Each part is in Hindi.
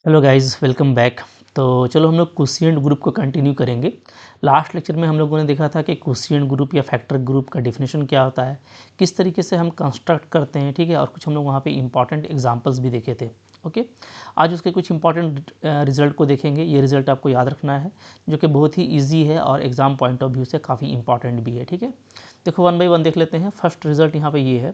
Hello guys, welcome back. तो चलो हम लोग कोशिएंट ग्रुप को कंटिन्यू करेंगे। लास्ट लेक्चर में हम लोगों ने देखा था कि कोशिएंट ग्रुप या फैक्टर ग्रुप का डेफिनेशन क्या होता है, किस तरीके से हम कंस्ट्रक्ट करते हैं, ठीक है। और कुछ हम लोग वहाँ पे इंपॉर्टेंट एग्जांपल्स भी देखे थे। ओके, आज उसके कुछ इंपॉर्टेंट रिजल्ट को देखेंगे। ये रिजल्ट आपको याद रखना है, जो कि बहुत ही ईजी है और एग्ज़ाम पॉइंट ऑफ व्यू से काफ़ी इंपॉर्टेंट भी है, ठीक है। देखो, वन बाई वन देख लेते हैं। फर्स्ट रिजल्ट यहाँ पे ये है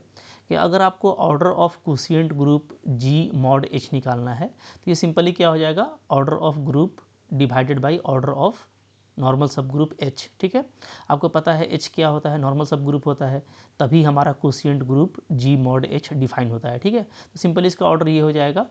कि अगर आपको order of quotient group G mod H निकालना है, तो ये सिंपली क्या हो जाएगा, order of group divided by order of normal subgroup H, ठीक है। आपको पता है एच क्या होता है, नॉर्मल सब ग्रुप होता है, तभी हमारा quotient group G mod H define होता है, ठीक है। तो सिंपली इसका ऑर्डर ये हो जाएगा,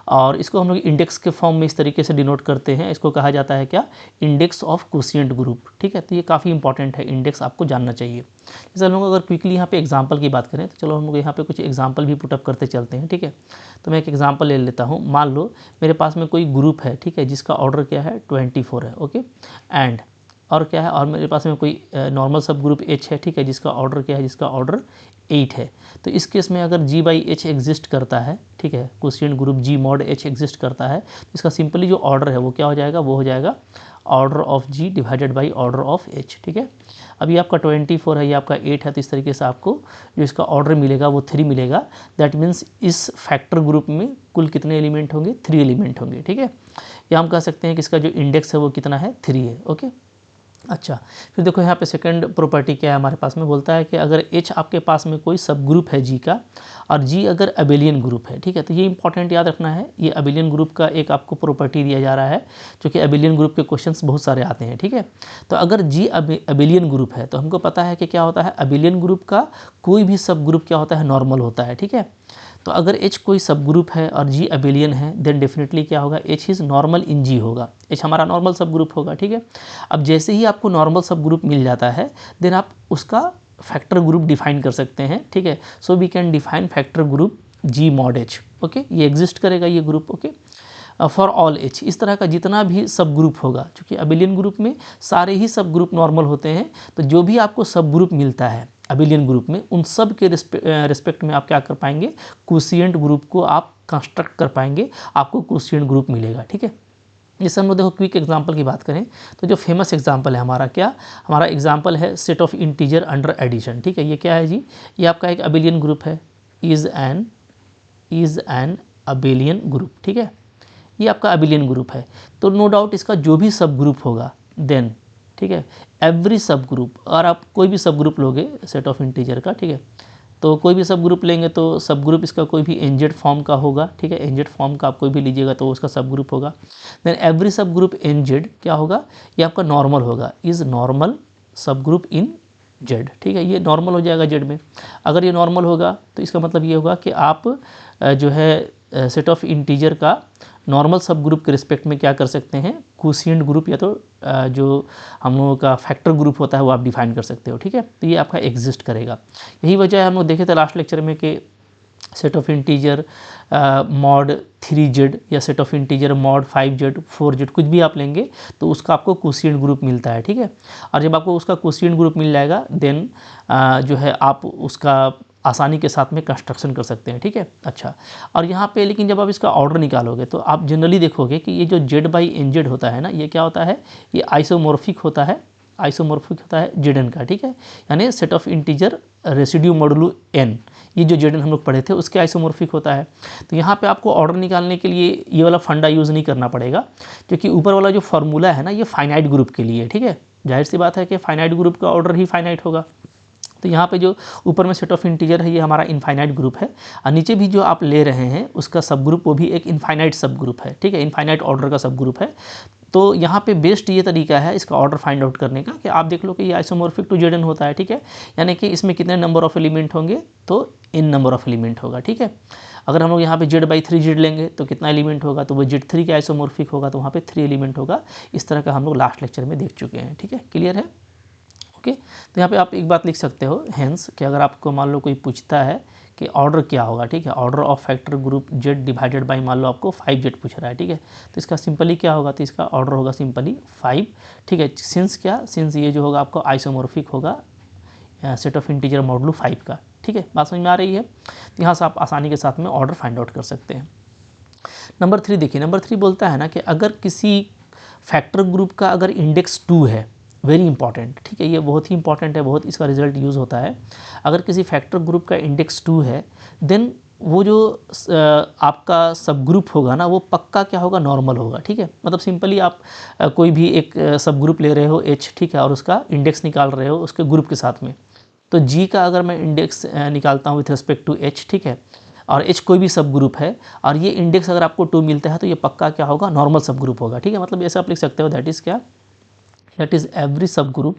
और इसको हम लोग इंडेक्स के फॉर्म में इस तरीके से डिनोट करते हैं। इसको कहा जाता है क्या, इंडेक्स ऑफ कोशिएंट ग्रुप, ठीक है। तो ये काफ़ी इंपॉर्टेंट है, इंडेक्स आपको जानना चाहिए। जैसे हम लोग अगर क्विकली यहाँ पे एग्जांपल की बात करें, तो चलो हम लोग यहाँ पे कुछ एग्जांपल भी पुटअप करते चलते हैं, ठीक है। तो मैं एक एग्जांपल ले लेता हूँ। मान लो मेरे पास में कोई ग्रुप है, ठीक है, जिसका ऑर्डर क्या है 24 है, ओके। एंड और क्या है, और मेरे पास में कोई नॉर्मल सब ग्रुप एच है, ठीक है, जिसका ऑर्डर क्या है, जिसका ऑर्डर 8 है। तो इस केस में अगर जी बाई एच एग्जिस्ट करता है, ठीक है, quotient group G mod H exist करता है, तो इसका सिंपली जो ऑर्डर है वो क्या हो जाएगा, वो हो जाएगा order of G divided by order of H, ठीक है। अभी आपका 24 है, ये आपका 8 है, तो इस तरीके से आपको जो इसका ऑर्डर मिलेगा वो 3 मिलेगा। दैट मीन्स इस फैक्टर ग्रुप में कुल कितने एलिमेंट होंगे, 3 एलिमेंट होंगे, ठीक है। या हम कह सकते हैं कि इसका जो इंडेक्स है वो कितना है, 3 है, ओके। अच्छा, फिर देखो यहाँ पे सेकंड प्रॉपर्टी क्या है हमारे पास में, बोलता है कि अगर H आपके पास में कोई सब ग्रुप है G का, और G अगर अबेलियन ग्रुप है, ठीक है। तो ये इंपॉर्टेंट याद रखना है, ये अबेलियन ग्रुप का एक आपको प्रॉपर्टी दिया जा रहा है, जो कि अबेलियन ग्रुप के क्वेश्चंस बहुत सारे आते हैं, ठीक है। तो अगर G अबेलियन ग्रुप है, तो हमको पता है कि क्या होता है, अबेलियन ग्रुप का कोई भी सब ग्रुप क्या होता है, नॉर्मल होता है, ठीक है। तो अगर H कोई सब ग्रुप है और G अबेलियन है, देन डेफिनेटली क्या होगा, H is normal in G होगा, H हमारा नॉर्मल सब ग्रुप होगा, ठीक है। अब जैसे ही आपको नॉर्मल सब ग्रुप मिल जाता है, देन आप उसका फैक्टर ग्रुप डिफाइन कर सकते हैं, ठीक है। So we can define factor group G mod H, okay. ये एग्जिस्ट करेगा ये group, okay, for all H। इस तरह का जितना भी सब ग्रुप होगा, क्योंकि अबेलियन ग्रुप में सारे ही सब ग्रुप नॉर्मल होते हैं, तो जो भी आपको सब ग्रुप मिलता है अबेलियन ग्रुप में, उन सब के रिस्पेक्ट में आप क्या कर पाएंगे, कोशिएंट ग्रुप को आप कंस्ट्रक्ट कर पाएंगे, आपको कोशिएंट ग्रुप मिलेगा, ठीक है। जैसे हम लोग देखो क्विक एग्जांपल की बात करें, तो जो फेमस एग्जांपल है हमारा क्या, हमारा एग्जांपल है set of integer under addition, ठीक है। ये क्या है जी, ये आपका एक अबेलियन ग्रुप है, इज़ एन अबेलियन ग्रुप, ठीक है। ये आपका अबेलियन ग्रुप है, तो नो डाउट इसका जो भी सब ग्रुप होगा, देन, ठीक है, एवरी सब ग्रुप, और आप कोई भी सब ग्रुप लोगे सेट ऑफ इंटीजर का, ठीक है, तो कोई भी सब ग्रुप लेंगे तो सब ग्रुप इसका कोई भी एनजेड फॉर्म का होगा, ठीक है। एनजेड फॉर्म का आप कोई भी लीजिएगा तो उसका सब ग्रुप होगा। देन एवरी सब ग्रुप एनजेड क्या होगा, ये आपका नॉर्मल होगा, इज़ नॉर्मल सब ग्रुप इन जेड, ठीक है। ये नॉर्मल हो जाएगा जेड में। अगर ये नॉर्मल होगा तो इसका मतलब ये होगा कि आप जो है सेट ऑफ इंटीजर का नॉर्मल सब ग्रुप के रिस्पेक्ट में क्या कर सकते हैं, कोशिएंट ग्रुप या तो जो हम लोगों का फैक्टर ग्रुप होता है वो आप डिफाइन कर सकते हो, ठीक है। तो ये आपका एग्जिस्ट करेगा। यही वजह है, हम लोग देखे थे लास्ट लेक्चर में कि set of integer mod 3z या set of integer mod 5z 4z कुछ भी आप लेंगे तो उसका आपको कोशिएंट ग्रुप मिलता है, ठीक है। और जब आपको उसका कोशिएंट ग्रुप मिल जाएगा, देन जो है आप उसका आसानी के साथ में कंस्ट्रक्शन कर सकते हैं, ठीक है। अच्छा, और यहाँ पे लेकिन जब आप इसका ऑर्डर निकालोगे तो आप जनरली देखोगे कि ये जो जेड बाई एन जेड होता है ना, ये क्या होता है, ये आइसोमॉर्फिक होता है, आइसोमॉर्फिक होता है जेडन का, ठीक है। यानी set of integer residue modulo n, ये जो जेडन हम लोग पढ़े थे उसके आइसोमॉर्फिक होता है। तो यहाँ पे आपको ऑर्डर निकालने के लिए ये वाला फंडा यूज़ नहीं करना पड़ेगा, क्योंकि ऊपर वाला जो फार्मूला है ना, ये फाइनाइट ग्रुप के लिए, ठीक है। जाहिर सी बात है कि फाइनाइट ग्रुप का ऑर्डर ही फाइनाइट होगा। तो यहाँ पे जो ऊपर में सेट ऑफ इंटीजर है ये हमारा इनफाइनाइट ग्रुप है, और नीचे भी जो आप ले रहे हैं उसका सब ग्रुप वो भी एक इनफाइनाइट सब ग्रुप है, ठीक है, इनफाइनाइट ऑर्डर का सब ग्रुप है। तो यहाँ पे बेस्ट ये तरीका है इसका ऑर्डर फाइंड आउट करने का कि आप देख लो कि ये आइसोमॉर्फिक टू जेडन होता है, ठीक है। यानी कि इसमें कितने नंबर ऑफ एलिमेंट होंगे, तो इन नंबर ऑफ एलिमेंट होगा, ठीक है। अगर हम लोग यहाँ पे जेड बाई 3z लेंगे तो कितना एलिमेंट होगा, तो वो जेड 3 के आइसोमॉर्फिक होगा, तो वहाँ पे 3 एलिमेंट होगा। इस तरह का हम लोग लास्ट लेक्चर में देख चुके हैं, ठीक है, क्लियर है, ओके। तो यहाँ पे आप एक बात लिख सकते हो हेंस कि अगर आपको मान लो कोई पूछता है कि ऑर्डर क्या होगा, ठीक है, order of factor group Z divided by मान लो आपको 5z पूछ रहा है, ठीक है, तो इसका सिंपली क्या होगा, तो इसका ऑर्डर होगा सिंपली 5, ठीक है। सिंस क्या, सिंस ये जो होगा आपको आइसोमॉर्फिक होगा सेट ऑफ इंटीजर मॉडुलो 5 का, ठीक है। बात समझ में आ रही है। तो यहाँ से आप आसानी के साथ में ऑर्डर फाइंड आउट कर सकते हैं। नंबर 3 देखिए, नंबर 3 बोलता है ना कि अगर किसी फैक्टर ग्रुप का अगर इंडेक्स 2 है, वेरी इंपॉर्टेंट, ठीक है, ये बहुत ही इंपॉर्टेंट है, बहुत इसका रिजल्ट यूज़ होता है। अगर किसी फैक्टर ग्रुप का इंडेक्स 2 है, देन वो जो आपका सब ग्रुप होगा ना, वो पक्का क्या होगा, नॉर्मल होगा, ठीक है। मतलब सिंपली आप कोई भी एक सब ग्रुप ले रहे हो H, ठीक है, और उसका इंडेक्स निकाल रहे हो उसके ग्रुप के साथ में, तो G का अगर मैं इंडेक्स निकालता हूँ विथ रिस्पेक्ट टू H, ठीक है, और H कोई भी सब ग्रुप है, और ये इंडेक्स अगर आपको 2 मिलता है तो ये पक्का क्या होगा, नॉर्मल सब ग्रुप होगा, ठीक है। मतलब ऐसे आप लिख सकते हो, दैट इज़ क्या, दैट इज़ एवरी सब group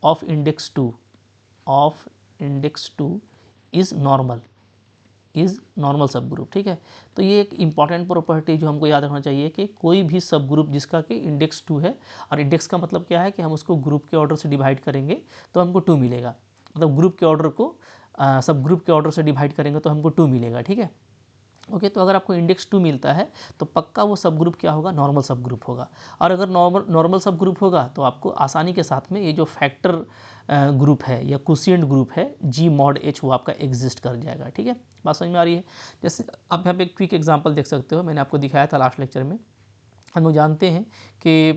of index 2 is normal सब ग्रुप, ठीक है। तो ये एक इंपॉर्टेंट प्रॉपर्टी जो हमको याद रखना चाहिए कि कोई भी सब ग्रुप जिसका कि इंडेक्स 2 है, और इंडेक्स का मतलब क्या है कि हम उसको ग्रुप के ऑर्डर से डिवाइड करेंगे तो हमको 2 मिलेगा। मतलब ग्रुप के ऑर्डर को सब ग्रुप के ऑर्डर से डिवाइड करेंगे तो हमको 2 मिलेगा, ठीक है। ओके, तो अगर आपको इंडेक्स 2 मिलता है तो पक्का वो सब ग्रुप क्या होगा, नॉर्मल सब ग्रुप होगा। और अगर नॉर्मल सब ग्रुप होगा तो आपको आसानी के साथ में ये जो फैक्टर ग्रुप है या क्वोशिएंट ग्रुप है G mod H, वो आपका एग्जिस्ट कर जाएगा, ठीक है। बात समझ में आ रही है। जैसे आप यहाँ पे एक क्विक एग्जांपल देख सकते हो, मैंने आपको दिखाया था लास्ट लेक्चर में। हम लोग जानते हैं कि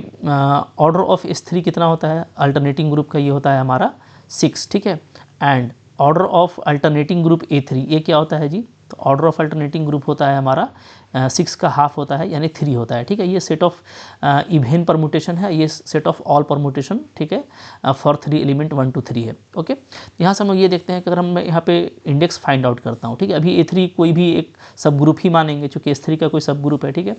ऑर्डर ऑफ S3 कितना होता है, अल्टरनेटिंग ग्रुप का ये होता है हमारा 6, ठीक है। And order of alternating group A3, ये क्या होता है जी, तो ऑर्डर ऑफ अल्टरनेटिंग ग्रुप होता है हमारा 6 का हाफ होता है, यानी 3 होता है, ठीक है। ये सेट ऑफ इवेन परमुटेशन है, ये सेट ऑफ ऑल परमुटेशन, ठीक है, फॉर 3 एलिमेंट 1 to 3 है। ओके, यहाँ से हम लोग ये देखते हैं कि अगर हम यहाँ पे इंडेक्स फाइंड आउट करता हूँ, ठीक है, अभी A3 कोई भी एक सब ग्रुप ही मानेंगे चूँकि S3 का कोई सब ग्रुप है, ठीक है।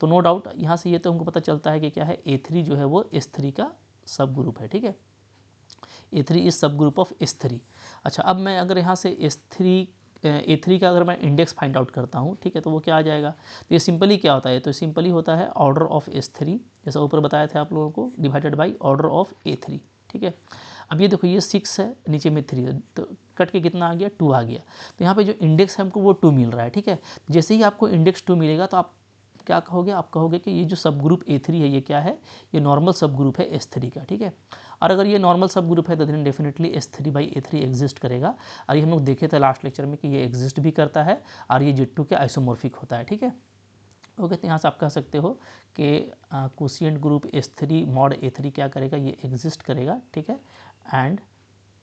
तो नो डाउट यहाँ से ये तो हमको पता चलता है कि क्या है, A3 जो है वो S3 का सब ग्रुप है, ठीक है। A3 इज सब ग्रुप ऑफ S3। अच्छा, अब मैं अगर यहाँ से A3 का अगर मैं इंडेक्स फाइंड आउट करता हूँ, ठीक है, तो वो क्या आ जाएगा, तो ये सिंपली क्या होता है, तो सिंपली होता है ऑर्डर ऑफ S3, जैसा ऊपर बताया था आप लोगों को, divided by order of A3, ठीक है। अब ये देखो, ये 6 है, नीचे में 3 है, तो कट के कितना आ गया, 2 आ गया। तो यहाँ पे जो इंडेक्स है हमको वो 2 मिल रहा है, ठीक है। जैसे ही आपको इंडेक्स 2 मिलेगा तो आप क्या कहोगे, आप कहोगे कि ये जो सब ग्रुप A3 है ये क्या है, ये नॉर्मल सब ग्रुप है S3 का, ठीक है। और अगर ये नॉर्मल सब ग्रुप है तो देन डेफिनेटली S3/A3 एग्जिस्ट करेगा। और ये हम लोग देखे थे लास्ट लेक्चर में कि ये एग्जिस्ट भी करता है और ये Z2 के आइसोमॉर्फिक होता है, ठीक है। ओके, तो यहाँ से आप कह सकते हो कि quotient group S3 mod A3 क्या करेगा, ये एग्जिस्ट करेगा, ठीक है। एंड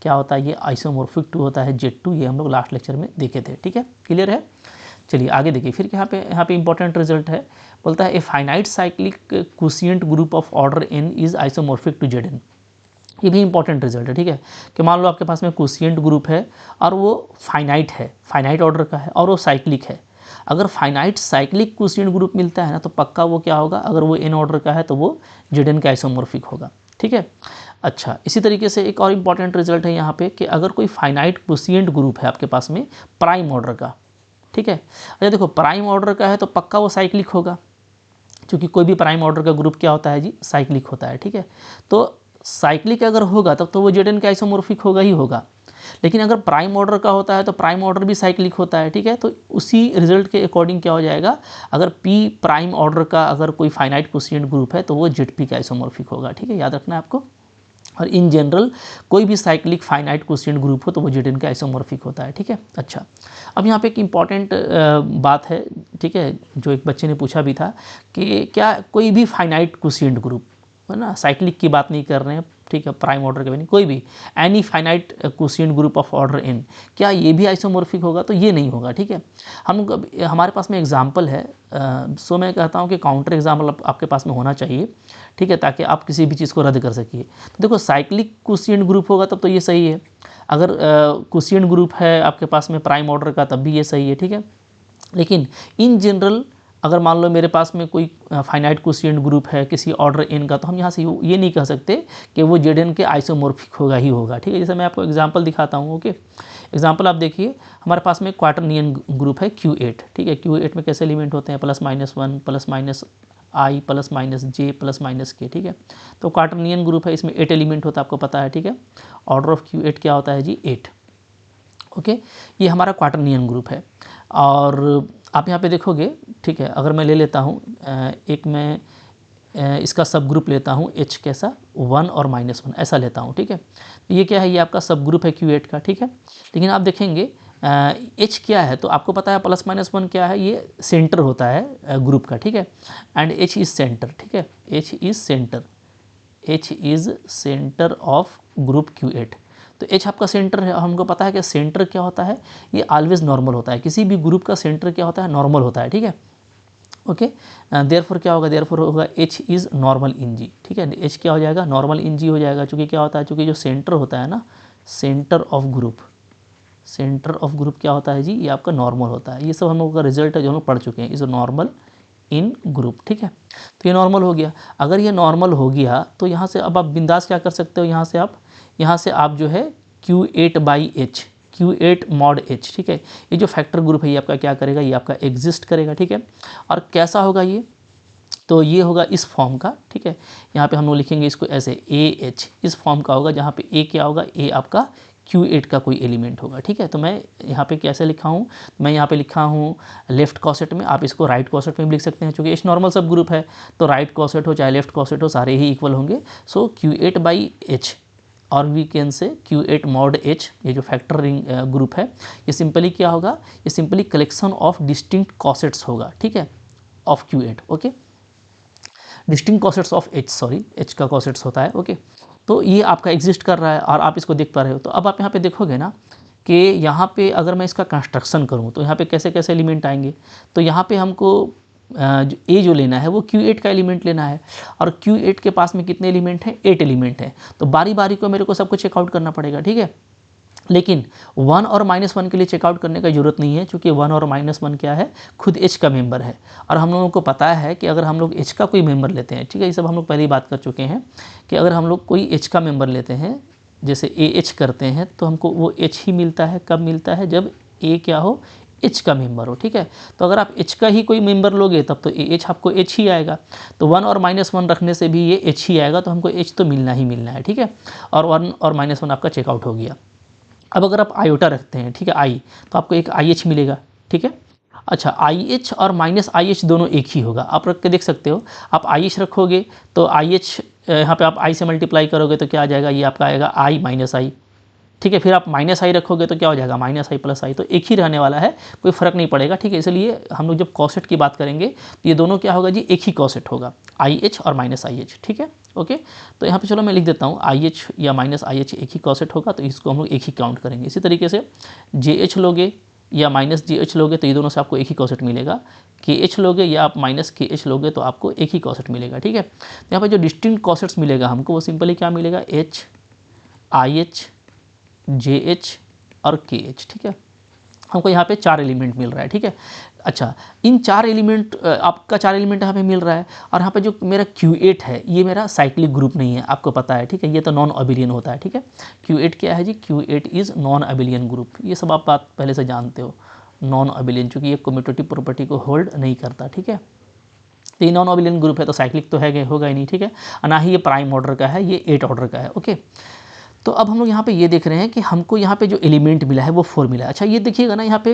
क्या होता है, ये आइसोमॉर्फिक 2 होता है Z2, ये हम लोग लास्ट लेक्चर में देखे थे, ठीक है। क्लियर है। चलिए आगे देखिए, फिर यहाँ पे इंपॉर्टेंट रिजल्ट है, बोलता है a finite cyclic quotient group of order n is isomorphic to Zn। ये भी इंपॉर्टेंट रिजल्ट है, ठीक है, कि मान लो आपके पास में क्वोशिएंट ग्रुप है और वो फाइनाइट है, फाइनाइट ऑर्डर का है और वो साइक्लिक है। अगर फाइनाइट साइक्लिक क्वोशिएंट ग्रुप मिलता है ना, तो पक्का वो क्या होगा, अगर वो n ऑर्डर का है तो वो Zn का आइसोमॉर्फिक होगा, ठीक है। अच्छा, इसी तरीके से एक और इंपॉर्टेंट रिजल्ट है यहाँ पे कि अगर कोई फाइनाइट क्वोशिएंट ग्रुप है आपके पास में प्राइम ऑर्डर का, ठीक है। अच्छा देखो, प्राइम ऑर्डर का है तो पक्का वो साइक्लिक होगा, क्योंकि कोई भी प्राइम ऑर्डर का ग्रुप क्या होता है जी, साइक्लिक होता है, ठीक है। तो साइक्लिक अगर होगा तब तो वो Zn का आइसोमॉर्फिक होगा ही होगा। लेकिन अगर प्राइम ऑर्डर का होता है तो प्राइम ऑर्डर भी साइक्लिक होता है, ठीक है। तो उसी रिजल्ट के अकॉर्डिंग क्या हो जाएगा, अगर P प्राइम ऑर्डर का अगर कोई फाइनाइट क्वोशिएंट ग्रुप है तो वो Zp का आइसोमॉर्फिक होगा, ठीक है, याद रखना है आपको। और इन जनरल कोई भी साइक्लिक फाइनाइट क्वोशिएंट ग्रुप हो तो वो Zn का आइसोमॉर्फिक होता है, ठीक है। अच्छा, अब यहाँ पे एक इम्पॉर्टेंट बात है, ठीक है, जो एक बच्चे ने पूछा भी था कि क्या कोई भी फाइनाइट क्वोशिएंट ग्रुप है ना, साइक्लिक की बात नहीं कर रहे हैं, ठीक है, प्राइम ऑर्डर के भी नहीं, कोई भी any finite quotient group of order n, क्या ये भी आइसोमॉर्फिक होगा, तो ये नहीं होगा, ठीक है। हमारे पास में एग्जाम्पल है, सो मैं कहता हूँ कि काउंटर एग्जाम्पल आपके पास में होना चाहिए, ठीक है, ताकि आप किसी भी चीज़ को रद्द कर सकिए। तो देखो, साइक्लिक क्वोशिएंट ग्रुप होगा तब तो ये सही है, अगर क्वोशिएंट ग्रुप है आपके पास में प्राइम ऑर्डर का तब भी ये सही है, ठीक है। लेकिन इन जनरल अगर मान लो मेरे पास में कोई फाइनाइट क्वोशिएंट ग्रुप है किसी ऑर्डर n का, तो हम यहाँ से ये नहीं कह सकते कि वो Zn के आइसोमॉर्फिक होगा ही होगा, ठीक है। जैसे मैं आपको एग्जांपल दिखाता हूँ। ओके, एग्जांपल आप देखिए, हमारे पास में क्वाटर्नियन ग्रुप है Q8, ठीक है। Q8 में कैसे एलिमेंट होते हैं, +-1 +-i +-j +-k, ठीक है। तो क्वाटर्नियन ग्रुप है, इसमें 8 एलिमेंट होता है, आपको पता है, ठीक है। ऑर्डर ऑफ Q8 क्या होता है जी, 8। ओके, ये हमारा क्वाटर्नियन ग्रुप है। और आप यहाँ पे देखोगे, ठीक है, अगर मैं ले लेता हूँ एक मैं इसका सब ग्रुप लेता हूँ H कैसा, 1 और -1 ऐसा लेता हूँ, ठीक है। ये क्या है, ये आपका सब ग्रुप है Q8 का, ठीक है। लेकिन आप देखेंगे एच क्या है, तो आपको पता है +-1 क्या है, ये सेंटर होता है ग्रुप का, ठीक है। एंड एच इज़ सेंटर, ठीक है, H is centre, H is centre of group Q8। तो एच आपका सेंटर है। हमको पता है कि सेंटर क्या होता है, ये ऑलवेज नॉर्मल होता है। किसी भी ग्रुप का सेंटर क्या होता है, नॉर्मल होता है, ठीक है। ओके, देयरफॉर क्या होगा, देयरफॉर होगा एच इज़ नॉर्मल इन जी, ठीक है। एच क्या हो जाएगा, नॉर्मल इन जी हो जाएगा। चूँकि क्या होता है, चूँकि जो सेंटर होता है ना, centre of group, centre of group क्या होता है जी, ये आपका नॉर्मल होता है। ये सब हम लोगों का रिजल्ट है जो हम लोग पढ़ चुके हैं, इज़ नॉर्मल इन ग्रुप, ठीक है। तो ये नॉर्मल हो गया। अगर ये नॉर्मल हो गया तो यहाँ से अब आप बिंदास क्या कर सकते हो, यहाँ से आप जो है Q8/H, Q8 mod H, ठीक है। ये जो फैक्टर ग्रुप है ये आपका क्या करेगा, ये आपका एग्जिस्ट करेगा, ठीक है। और कैसा होगा ये, तो ये होगा इस फॉर्म का, ठीक है। यहाँ पे हम लोग लिखेंगे इसको ऐसे AH, इस फॉर्म का होगा, जहाँ पे A क्या होगा, A आपका Q8 का कोई एलिमेंट होगा, ठीक है। तो मैं यहाँ पे कैसे लिखा हूँ, मैं यहाँ पे लिखा हूँ लेफ्ट कॉसेट में, आप इसको राइट कॉसेट में भी लिख सकते हैं। चूँकि H नॉर्मल सब ग्रुप है तो राइट कॉसेट हो चाहे लेफ्ट कॉसेट हो, सारे ही इक्वल होंगे। सो Q8/H और we can say Q8 mod H, ये जो फैक्टर रिंग ग्रुप है, ये सिंपली क्या होगा, ये simply collection of distinct cosets होगा, ठीक है, of Q8, okay. Distinct cosets of H, sorry H का कॉसेट्स होता है, ओके। तो ये आपका एग्जिस्ट कर रहा है और आप इसको देख पा रहे हो। तो अब आप यहाँ पे देखोगे ना कि यहाँ पे अगर मैं इसका कंस्ट्रक्शन करूँ तो यहाँ पे कैसे कैसे एलिमेंट आएंगे। तो यहाँ पे हमको जो लेना है वो Q8 का एलिमेंट लेना है, और Q8 के पास में कितने एलिमेंट हैं, 8 एलिमेंट हैं। तो बारी बारी को मेरे को सबको चेकआउट करना पड़ेगा, ठीक है। लेकिन 1 और -1 के लिए चेकआउट करने का ज़रूरत नहीं है, क्योंकि 1 और -1 क्या है, खुद H का मेंबर है। और हम लोगों को पता है कि अगर हम लोग H का कोई मेंबर लेते हैं, ठीक है, ये सब हम लोग पहले ही बात कर चुके हैं कि अगर हम लोग कोई H का मेंबर लेते हैं, जैसे AH करते हैं, तो हमको वो H ही मिलता है। कब मिलता है, जब A क्या हो, H का मेंबर हो, ठीक है। तो अगर आप H का ही कोई मेंबर लोगे तब तो AH आपको H ही आएगा। तो 1 और -1 रखने से भी ये H ही आएगा, तो हमको H तो मिलना ही मिलना है, ठीक है। और 1 और -1 आपका चेकआउट हो गया। अब अगर आप आयोटा रखते हैं, ठीक है, आई, तो आपको एक IH मिलेगा, ठीक है। अच्छा, IH और -IH दोनों एक ही होगा, आप रख के देख सकते हो। आप IH रखोगे तो IH यहाँ पे आप I से मल्टीप्लाई करोगे तो क्या आ जाएगा, ये आपका आएगा I -I, ठीक है। फिर आप -I रखोगे तो क्या हो जाएगा, -I + I, तो एक ही रहने वाला है, कोई फ़र्क नहीं पड़ेगा, ठीक है। इसलिए हम लोग जब कॉसेट की बात करेंगे तो ये दोनों क्या होगा जी, एक ही कॉसेट होगा, IH और -IH, ठीक है, ओके। तो यहाँ पे चलो मैं लिख देता हूँ IH या -IH एक ही कॉसेट होगा, तो इसको हम लोग एक ही काउंट करेंगे। इसी तरीके से JH लोगे या -JH लोगे तो ये दोनों से आपको एक ही कॉसेट मिलेगा। KH लोगे या आप -KH लोगे तो आपको एक ही कॉसेट मिलेगा, ठीक है। तो यहाँ पर जो डिस्टिंक्ट कॉसेट्स मिलेगा हमको, वो सिंपली क्या मिलेगा, H, IH, JH और KH, ठीक है। हमको यहाँ पे 4 एलिमेंट मिल रहा है, ठीक है। अच्छा, इन 4 एलिमेंट, आपका 4 एलिमेंट यहाँ पे मिल रहा है। और यहाँ पे जो मेरा Q8 है, ये मेरा साइक्लिक ग्रुप नहीं है, आपको पता है, ठीक है। ये तो नॉन अबिलियन होता है, ठीक है। Q8 क्या है जी, Q8 is non abelian group. ये सब आप बात पहले से जानते हो, नॉन अबिलियन, चूँकि ये कम्यूटेटिव प्रॉपर्टी को होल्ड नहीं करता, ठीक है। तो ये नॉन अबिलियन ग्रुप है तो साइक्लिक तो है, होगा ही नहीं, ठीक है। ना ही ये प्राइम ऑर्डर का है, ये 8 ऑर्डर का है, ओके। तो अब हम लोग यहाँ पे ये देख रहे हैं कि हमको यहाँ पे जो एलिमेंट मिला है वो 4 मिला है। अच्छा, ये देखिएगा ना, यहाँ पे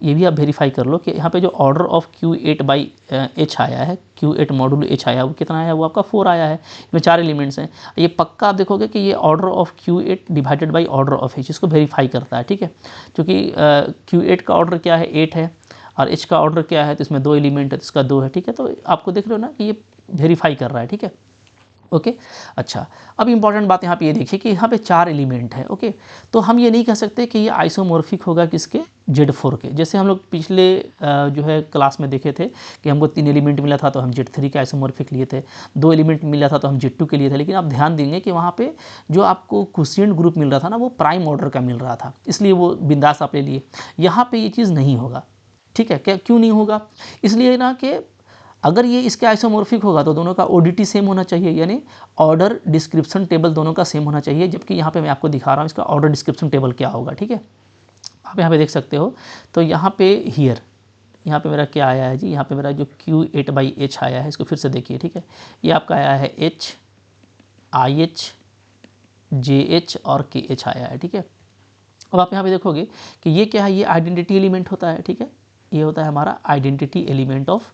ये भी आप वेरीफाई कर लो कि यहाँ पे जो ऑर्डर ऑफ Q8/H आया है, Q8 मॉड्यूल H आया, वो कितना आया, वो आपका 4 आया है। इसमें 4 एलिमेंट्स हैं। ये पक्का आप देखोगे कि ये order of Q8 divided by order of H, इसको वेरीफाई करता है, ठीक है। क्योंकि Q8 का ऑर्डर क्या है, 8 है, और H का ऑर्डर क्या है, तो इसमें 2 एलिमेंट है तो इसका 2 है, ठीक है। तो आपको देख रहे हो ना कि ये वेरीफाई कर रहा है, ठीक है, ओके। अच्छा, अब इंपॉर्टेंट बात यहाँ पे ये देखिए कि यहाँ पे 4 एलिमेंट है, ओके। तो हम ये नहीं कह सकते कि ये आइसोमॉर्फिक होगा किसके, Z4 के। जैसे हम लोग पिछले जो है क्लास में देखे थे कि हमको 3 एलिमेंट मिला था तो हम Z3 के आइसोमॉर्फिक लिए थे, 2 एलिमेंट मिला था तो हम Z2 के लिए थे। लेकिन आप ध्यान देंगे कि वहाँ पे जो आपको क्वोशिएंट ग्रुप मिल रहा था ना, वो प्राइम ऑर्डर का मिल रहा था, इसलिए वो बिंदास आप ले लिए। यहाँ पर ये चीज़ नहीं होगा, ठीक है। क्या, क्यों नहीं होगा, इसलिए ना कि अगर ये इसके आइसोमॉर्फिक होगा तो दोनों का ODT सेम होना चाहिए, यानी ऑर्डर डिस्क्रिप्शन टेबल दोनों का सेम होना चाहिए। जबकि यहाँ पे मैं आपको दिखा रहा हूँ इसका ऑर्डर डिस्क्रिप्शन टेबल क्या होगा, ठीक है। आप यहाँ पे देख सकते हो। तो यहाँ पे यहाँ पे मेरा क्या आया है जी, यहाँ पे मेरा जो Q8/H आया है, इसको फिर से देखिए, ठीक है। ये आपका आया है H, IH, JH और KH आया है, ठीक है। अब आप यहाँ पे देखोगे कि ये क्या है, ये आइडेंटिटी एलिमेंट होता है, ठीक है। ये होता है हमारा identity element of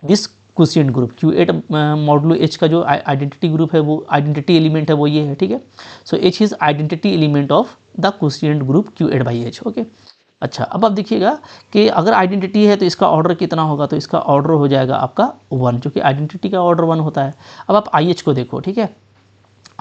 this quotient group. Q8 modulo H का जो आइडेंटिटी ग्रुप है, वो आइडेंटिटी एलिमेंट है, वो ये है, ठीक है। सो H is identity element of the quotient group Q8/H, okay. अच्छा, अब आप देखिएगा कि अगर आइडेंटिटी है तो इसका ऑर्डर कितना होगा, तो इसका ऑर्डर हो जाएगा आपका 1, क्योंकि आइडेंटिटी का ऑर्डर 1 होता है। अब आप IH को देखो, ठीक है,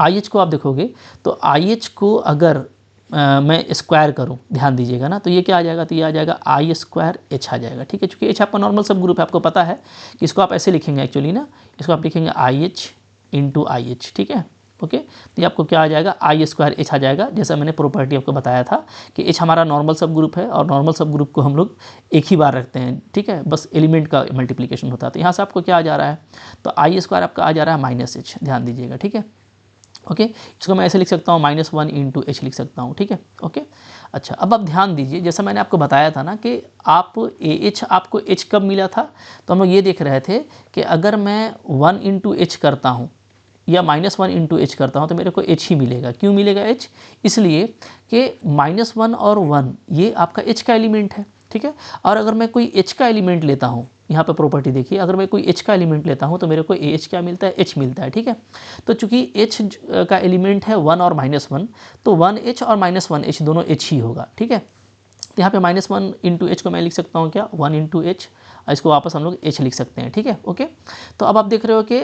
IH को आप देखोगे तो IH को अगर मैं स्क्वायर करूं, ध्यान दीजिएगा ना, तो ये क्या आ जाएगा, तो ये आ जाएगा I² H आ जाएगा, ठीक है, क्योंकि H आपका नॉर्मल सब ग्रुप है, आपको पता है कि इसको आप ऐसे लिखेंगे एक्चुअली ना, इसको आप लिखेंगे IH × IH, ठीक है, ओके। तो ये आपको क्या आ जाएगा, I² H आ जाएगा, जैसा मैंने प्रॉपर्टी आपको बताया था कि H हमारा नॉर्मल सब ग्रुप है और नॉर्मल सब ग्रुप को हम लोग एक ही बार रखते हैं, ठीक है, बस एलिमेंट का मल्टीप्लिकेशन होता है। तो यहाँ से आपको क्या आ जा रहा है, तो I² आपका आ जा रहा है -H, ध्यान दीजिएगा, ठीक है, ओके। इसको मैं ऐसे लिख सकता हूँ -1 × H लिख सकता हूँ, ठीक है, ओके। अच्छा, अब आप ध्यान दीजिए, जैसा मैंने आपको बताया था ना कि आप AH आपको H कब मिला था, तो हम लोग ये देख रहे थे कि अगर मैं 1 × H करता हूँ या -1 × H करता हूँ तो मेरे को H ही मिलेगा। क्यों मिलेगा H? इसलिए कि -1 और 1 ये आपका H का एलिमेंट है, ठीक है, और अगर मैं कोई H का एलिमेंट लेता हूँ, यहाँ पे प्रॉपर्टी देखिए, अगर मैं कोई H का एलिमेंट लेता हूँ तो मेरे को AH क्या मिलता है, H मिलता है, ठीक है। तो चूंकि H का एलिमेंट है 1 और -1, तो 1H और -1H दोनों H ही होगा, ठीक है। तो यहाँ पे -1 × H को मैं लिख सकता हूँ क्या, 1 × H, इसको वापस हम लोग H लिख सकते हैं, ठीक है, ओके। तो अब आप देख रहे हो कि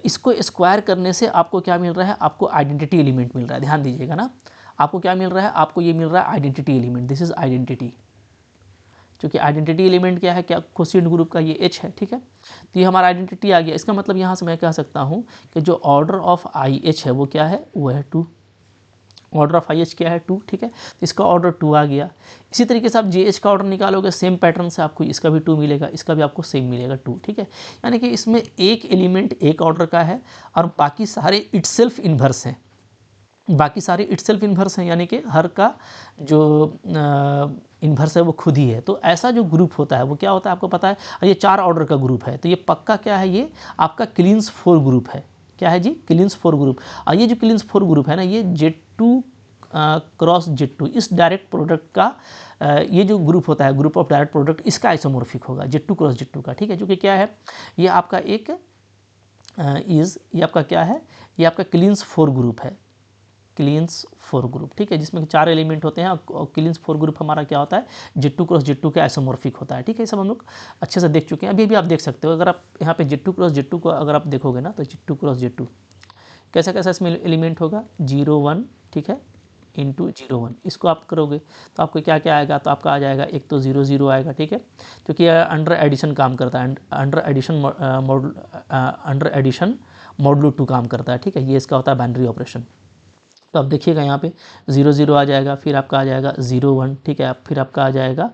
इसको स्क्वायर करने से आपको क्या मिल रहा है, आपको आइडेंटिटी एलिमेंट मिल रहा है, ध्यान दीजिएगा ना, आपको क्या मिल रहा है, आपको ये मिल रहा है identity element, this is identity, क्योंकि आइडेंटिटी एलिमेंट क्या है, क्या क्वोशिएंट ग्रुप का ये H है, ठीक है। तो ये हमारा आइडेंटिटी आ गया। इसका मतलब यहाँ से मैं कह सकता हूँ कि जो ऑर्डर ऑफ IH है वो क्या है, वो है 2, ऑर्डर ऑफ IH क्या है 2, ठीक है, तो इसका ऑर्डर 2 आ गया। इसी तरीके से आप JH का ऑर्डर निकालोगे, सेम पैटर्न से आपको इसका भी 2 मिलेगा, इसका भी आपको सेम मिलेगा 2, ठीक है। यानी कि इसमें एक एलिमेंट एक ऑर्डर का है और बाकी सारे इटसेल्फ इन्वर्स हैं, बाकी सारे इटसेल्फ इन्वर्स हैं, यानी कि हर का जो इन्वर्स है वो खुद ही है। तो ऐसा जो ग्रुप होता है वो क्या होता है आपको पता है, और ये 4 ऑर्डर का ग्रुप है, तो ये पक्का क्या है, ये आपका क्लीन्स 4 ग्रुप है। क्या है जी, क्लीन्स 4 ग्रुप। और ये जो क्लीन्स 4 ग्रुप है ना, ये Z2 क्रॉस Z2, इस डायरेक्ट प्रोडक्ट का ये जो ग्रुप होता है, ग्रुप ऑफ डायरेक्ट प्रोडक्ट, इसका आइसोमॉर्फिक होगा Z2 क्रॉस Z2 का, ठीक है, जो कि क्या है, ये आपका एक ये आपका क्या है, ये आपका क्लीन्स 4 ग्रुप है, क्लीन्स 4 ग्रुप, ठीक है, जिसमें 4 एलिमेंट होते हैं। और क्लीन्स 4 ग्रुप हमारा क्या होता है, Z2 क्रॉस Z2 के आइसोमॉर्फिक होता है, ठीक है। ये सब हम लोग अच्छे से देख चुके हैं। अभी भी आप देख सकते हो, अगर आप यहाँ पे Z2 क्रॉस Z2 को अगर आप देखोगे ना, तो Z2 क्रॉस Z2 कैसा कैसा इसमें एलिमेंट होगा, 0 1, ठीक है, इंटू 0 1, इसको आप करोगे तो आपको क्या क्या आएगा, तो आपका आ जाएगा एक तो 0 0 आएगा, ठीक है, क्योंकि अंडर एडिशन काम करता है, अंडर एडिशन मॉडुलो 2 काम करता है, ठीक है, ये इसका होता है बाइनरी ऑपरेशन। तो आप देखिएगा यहाँ पे 0 0 आ जाएगा, फिर आपका आ जाएगा 0 1, ठीक है, फिर आपका आ जाएगा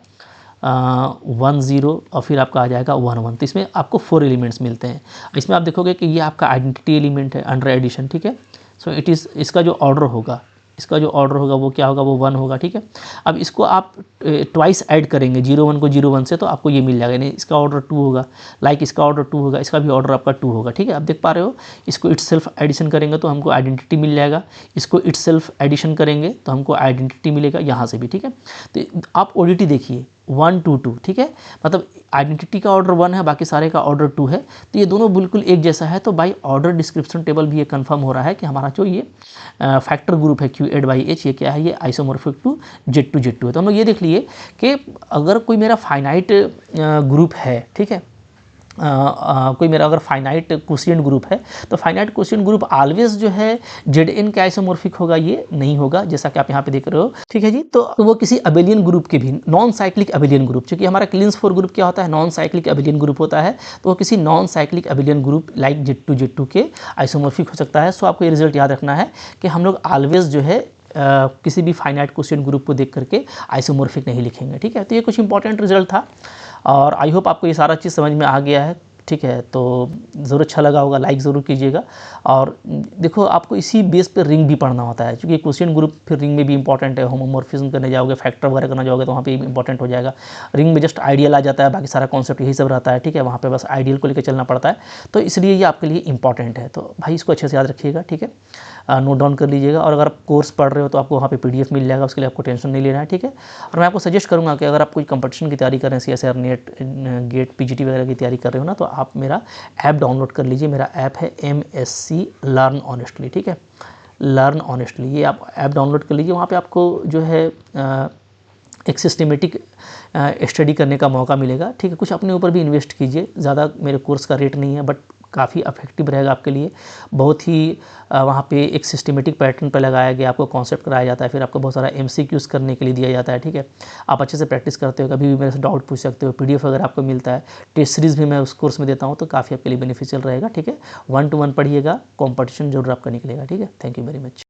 1 0 और फिर आपका आ जाएगा 1 1। तो इसमें आपको 4 एलिमेंट्स मिलते हैं। इसमें आप देखोगे कि ये आपका आइडेंटिटी एलिमेंट है अंडर एडिशन, ठीक है। सो इट इज़, इसका जो ऑर्डर होगा, इसका जो ऑर्डर होगा वो क्या होगा, वो 1 होगा, ठीक है। अब इसको आप ट्वाइस ऐड करेंगे, 0 1 को 0 1 से, तो आपको ये मिल जाएगा, यानी इसका ऑर्डर 2 होगा, लाइक इसका ऑर्डर 2 होगा, इसका भी ऑर्डर आपका 2 होगा, ठीक है। आप देख पा रहे हो, इसको इटसेल्फ एडिशन करेंगे तो हमको आइडेंटिटी मिल जाएगा, इसको इटसेल्फ एडिशन करेंगे तो हमको आइडेंटिटी मिलेगा यहाँ से भी, ठीक है। तो आप ODT देखिए 1 2 2, ठीक है, मतलब आइडेंटिटी का ऑर्डर 1 है, बाकी सारे का ऑर्डर 2 है, तो ये दोनों बिल्कुल एक जैसा है। तो बाई ऑर्डर डिस्क्रिप्शन टेबल भी ये कंफर्म हो रहा है कि हमारा जो ये फैक्टर ग्रुप है Q8/H, ये क्या है, ये आइसोमॉर्फिक टू Z2 Z2 है। तो हम लोग ये देख लिए कि अगर कोई मेरा फाइनाइट ग्रुप है, ठीक है, कोई मेरा अगर फाइनाइट क्वोशिएंट ग्रुप है, तो फाइनाइट क्वोशिएंट ग्रुप ऑलवेज जो है Zn के आइसोमॉर्फिक होगा, ये नहीं होगा, जैसा कि आप यहाँ पे देख रहे हो, ठीक है जी। तो वो किसी अबेलियन ग्रुप के भी, नॉन साइक्लिक अबेलियन ग्रुप, क्योंकि हमारा क्लीन्स 4 ग्रुप क्या होता है, नॉन साइक्लिक अबेलियन ग्रुप होता है, तो वो किसी non cyclic abelian group like Z2 Z2 के आइसोमॉर्फिक हो सकता है। सो आपको ये रिजल्ट याद रखना है कि हम लोग ऑलवेज जो है किसी भी फाइनाइट क्वोशिएंट ग्रुप को देख करके आइसोमॉर्फिक नहीं लिखेंगे, ठीक है। तो ये कुछ इंपॉर्टेंट रिजल्ट था और आई होप आपको ये सारा चीज़ समझ में आ गया है, ठीक है। तो ज़रूर अच्छा लगा होगा, लाइक ज़रूर कीजिएगा। और देखो, आपको इसी बेस पर रिंग भी पढ़ना होता है, क्योंकि क्वोशिएंट ग्रुप फिर रिंग में भी इंपॉर्टेंट है। होमोमॉर्फिज्म करने जाओगे, फैक्टर वगैरह करना जाओगे तो वहाँ पे इंपॉर्टेंट हो जाएगा। रिंग में जस्ट आइडियल आ जाता है, बाकी सारा कॉन्सेप्ट यही सब रहता है, ठीक है। वहाँ पे बस आइडियल को लेकर चलना पड़ता है, तो इसलिए ये आपके लिए इंपॉर्टेंट है। तो भाई इसको अच्छे से याद रखिएगा, ठीक है, नोट डाउन कर लीजिएगा। और अगर आप कोर्स पढ़ रहे हो तो आपको वहाँ पे PDF मिल जाएगा, उसके लिए आपको टेंशन नहीं लेना है, ठीक है। और मैं आपको सजेस्ट करूँगा कि अगर आप कोई कंपटीशन की तैयारी कर रहे हैं, CSIR नेट गेट PGT वगैरह की तैयारी कर रहे हो ना, तो आप मेरा ऐप डाउनलोड कर लीजिए। मेरा ऐप है MSc लर्न ऑनेस्टली, ठीक है, लर्न ऑनेस्टली, ये आप ऐप डाउनलोड कर लीजिए। वहाँ पे आपको जो है एक सिस्टमेटिक स्टडी करने का मौका मिलेगा, ठीक है। कुछ अपने ऊपर भी इन्वेस्ट कीजिए, ज़्यादा मेरे कोर्स का रेट नहीं है बट काफ़ी इफेक्टिव रहेगा आपके लिए। बहुत ही वहाँ पे एक सिस्टमेटिक पैटर्न पे लगाया गया, आपको कॉन्सेप्ट कराया जाता है, फिर आपको बहुत सारा एमसीक्यूज़ करने के लिए दिया जाता है, ठीक है। आप अच्छे से प्रैक्टिस करते हो, कभी भी मेरे से डाउट पूछ सकते हो, पीडीएफ अगर आपको मिलता है, टेस्ट सीरीज़ भी मैं उस कोर्स में देता हूँ, तो काफ़ी आपके लिए बेनिफिशियल रहेगा, ठीक है। 1 to 1 पढ़िएगा, कॉम्पिटिशन जरूर आपका निकलेगा, ठीक है। Thank you very much.